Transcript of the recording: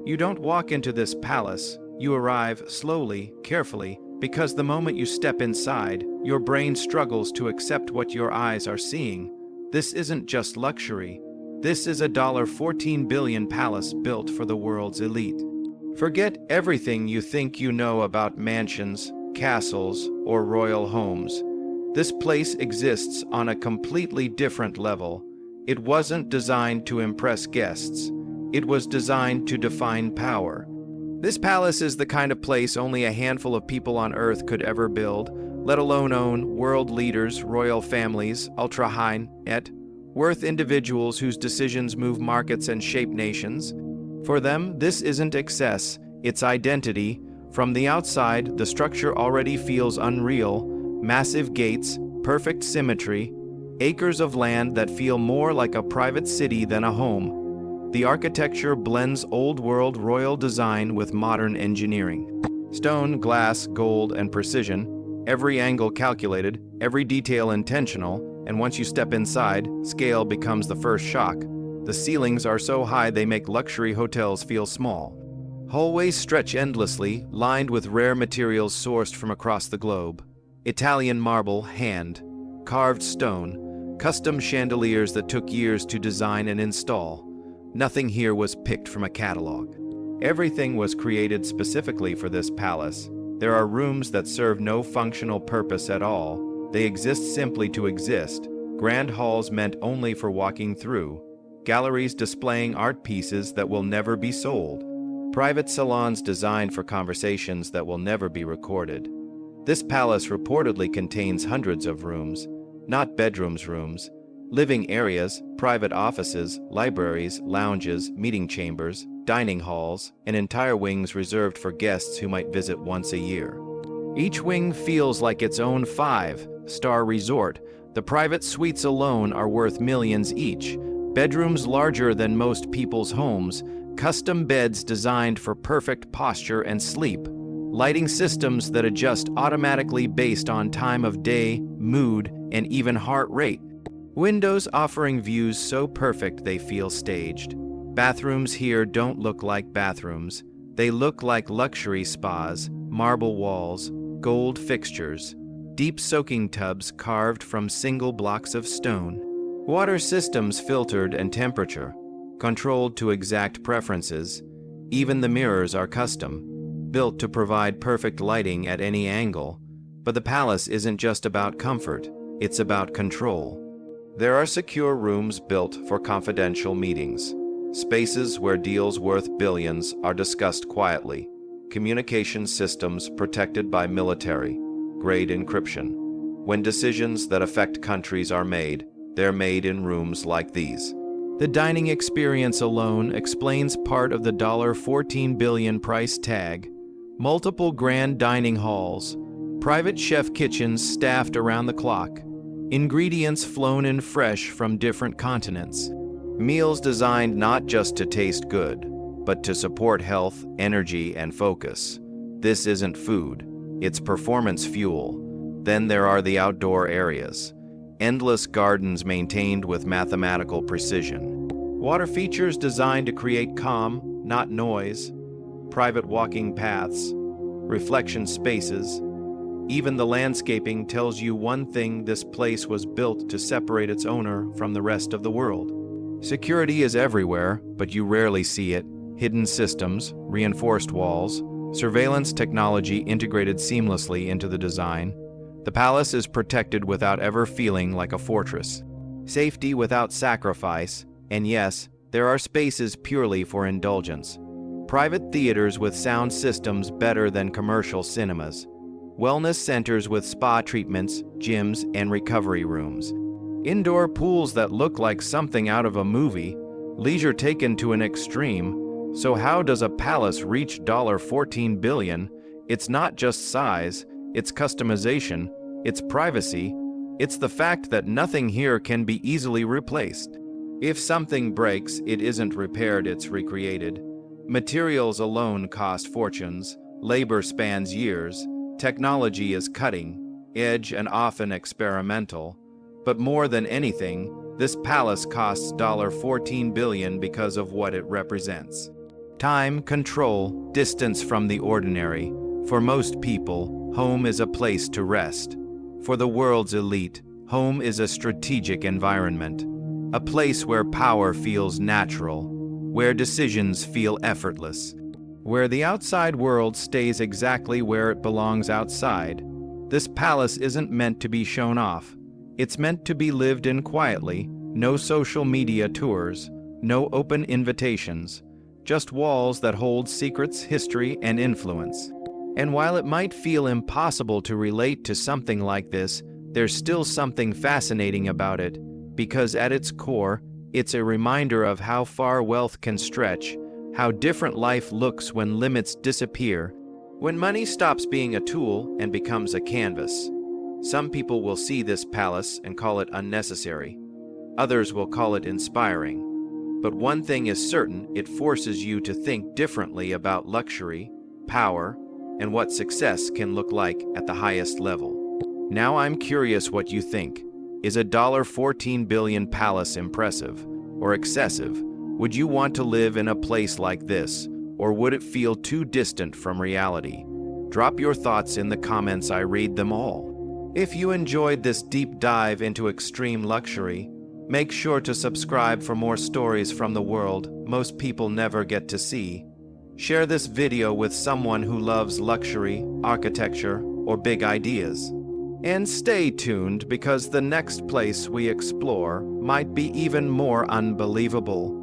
You don't walk into this palace, you arrive slowly, carefully, because the moment you step inside, your brain struggles to accept what your eyes are seeing. This isn't just luxury. This is a $14 billion palace built for the world's elite. Forget everything you think you know about mansions, castles, or royal homes. This place exists on a completely different level. It wasn't designed to impress guests. It was designed to define power. This palace is the kind of place only a handful of people on Earth could ever build, let alone own world leaders, royal families, ultra-high net worth individuals whose decisions move markets and shape nations. For them, this isn't excess, it's identity. From the outside, the structure already feels unreal. Massive gates, perfect symmetry, acres of land that feel more like a private city than a home. The architecture blends old-world royal design with modern engineering. Stone, glass, gold, and precision, every angle calculated, every detail intentional, and once you step inside, scale becomes the first shock. The ceilings are so high they make luxury hotels feel small. Hallways stretch endlessly, lined with rare materials sourced from across the globe. Italian marble, hand, carved stone, custom chandeliers that took years to design and install. Nothing here was picked from a catalog. Everything was created specifically for this palace. There are rooms that serve no functional purpose at all. They exist simply to exist. Grand halls meant only for walking through. Galleries displaying art pieces that will never be sold. Private salons designed for conversations that will never be recorded. This palace reportedly contains hundreds of rooms, not rooms, living areas, private offices, libraries, lounges, meeting chambers, dining halls, and entire wings reserved for guests who might visit once a year. Each wing feels like its own five-star resort. The private suites alone are worth millions each. Bedrooms larger than most people's homes, custom beds designed for perfect posture and sleep, lighting systems that adjust automatically based on time of day, mood, and even heart rate. Windows offering views so perfect they feel staged. Bathrooms here don't look like bathrooms. They look like luxury spas, marble walls, gold fixtures, deep soaking tubs carved from single blocks of stone. Water systems filtered and temperature controlled to exact preferences. Even the mirrors are custom, built to provide perfect lighting at any angle. But the palace isn't just about comfort, it's about control. There are secure rooms built for confidential meetings, spaces where deals worth billions are discussed quietly, communication systems protected by military-grade encryption. When decisions that affect countries are made, they're made in rooms like these. The dining experience alone explains part of the $14 billion price tag. Multiple grand dining halls, private chef kitchens staffed around the clock, ingredients flown in fresh from different continents, meals designed not just to taste good, but to support health, energy, and focus. This isn't food, it's performance fuel. Then there are the outdoor areas. Endless gardens maintained with mathematical precision. Water features designed to create calm, not noise. Private walking paths, reflection spaces. Even the landscaping tells you one thing: this place was built to separate its owner from the rest of the world. Security is everywhere, but you rarely see it. Hidden systems, reinforced walls, surveillance technology integrated seamlessly into the design. The palace is protected without ever feeling like a fortress. Safety without sacrifice, and yes, there are spaces purely for indulgence. Private theaters with sound systems better than commercial cinemas. Wellness centers with spa treatments, gyms, and recovery rooms. Indoor pools that look like something out of a movie. Leisure taken to an extreme. So how does a palace reach $14 billion? It's not just size, it's customization, it's privacy, it's the fact that nothing here can be easily replaced. If something breaks, it isn't repaired, it's recreated. Materials alone cost fortunes, labor spans years, technology is cutting edge and often experimental. But more than anything, this palace costs $14 billion because of what it represents. Time, control, distance from the ordinary. For most people, home is a place to rest. For the world's elite, home is a strategic environment. A place where power feels natural, where decisions feel effortless, where the outside world stays exactly where it belongs outside. This palace isn't meant to be shown off. It's meant to be lived in quietly. No social media tours, no open invitations, just walls that hold secrets, history, and influence. And while it might feel impossible to relate to something like this, there's still something fascinating about it, because at its core, it's a reminder of how far wealth can stretch, how different life looks when limits disappear, when money stops being a tool and becomes a canvas. Some people will see this palace and call it unnecessary. Others will call it inspiring. But one thing is certain, it forces you to think differently about luxury, power, and what success can look like at the highest level. Now I'm curious what you think. Is a $14 billion palace impressive or excessive? Would you want to live in a place like this, or would it feel too distant from reality? Drop your thoughts in the comments, I read them all. If you enjoyed this deep dive into extreme luxury, make sure to subscribe for more stories from the world most people never get to see. Share this video with someone who loves luxury, architecture, or big ideas. And stay tuned, because the next place we explore might be even more unbelievable.